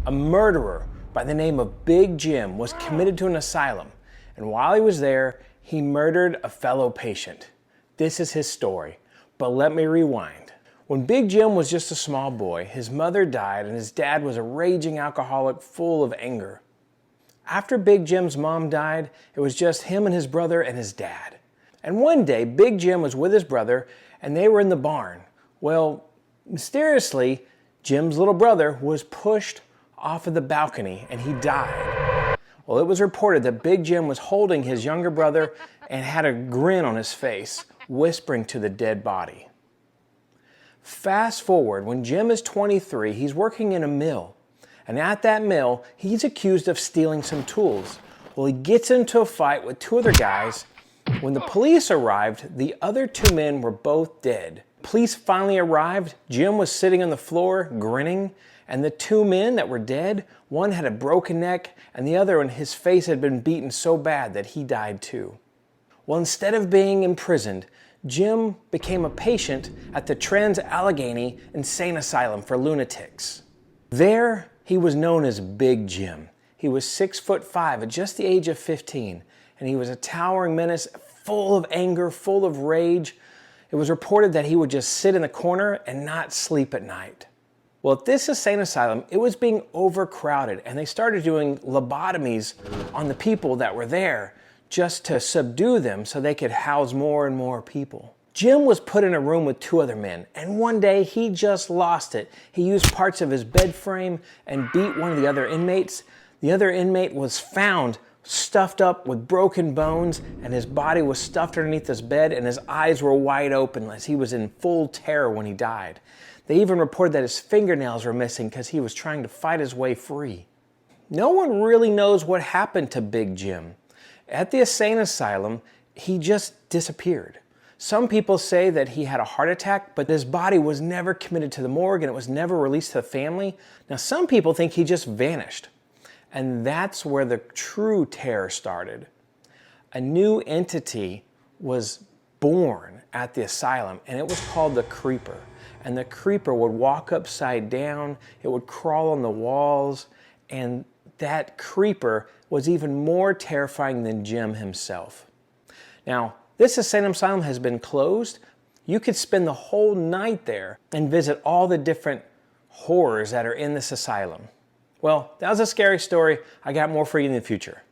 A murderer by the name of Big Jim was committed to an asylum, and while he was there, he murdered a fellow patient. This is his story, but let me rewind. When Big Jim was just a small boy, his mother died and his dad was a raging alcoholic full of anger. After Big Jim's mom died, it was just him and his brother and his dad. And one day, Big Jim was with his brother and they were in the barn. Well, mysteriously, Jim's little brother was pushed off of the balcony and he died. Well, it was reported that Big Jim was holding his younger brother and had a grin on his face, whispering to the dead body. Fast forward, when Jim is 23, he's working in a mill. And at that mill, he's accused of stealing some tools. Well, he gets into a fight with two other guys. When the police arrived, the other two men were both dead. Police finally arrived. Jim was sitting on the floor, grinning, and the two men that were dead, one had a broken neck, and the other, and his face had been beaten so bad that he died too. Well, instead of being imprisoned, Jim became a patient at the Trans-Allegheny Insane Asylum for lunatics. There, he was known as Big Jim. He was 6'5" at just the age of 15, and he was a towering menace, full of anger, full of rage. It was reported that he would just sit in the corner and not sleep at night. Well, at this insane asylum, it was being overcrowded, and they started doing lobotomies on the people that were there just to subdue them so they could house more and more people. Jim was put in a room with two other men, and one day he just lost it. He used parts of his bed frame and beat one of the other inmates. The other inmate was found stuffed up with broken bones, and his body was stuffed underneath his bed, and his eyes were wide open as he was in full terror when he died. They even reported that his fingernails were missing because he was trying to fight his way free. No one really knows what happened to Big Jim. At the insane asylum, he just disappeared. Some people say that he had a heart attack, but his body was never committed to the morgue and it was never released to the family. Now, some people think he just vanished. And that's where the true terror started. A new entity was born at the asylum, and it was called the Creeper. And the Creeper would walk upside down, it would crawl on the walls, and that Creeper was even more terrifying than Jim himself. Now, this insane asylum has been closed. You could spend the whole night there and visit all the different horrors that are in this asylum. Well, that was a scary story. I got more for you in the future.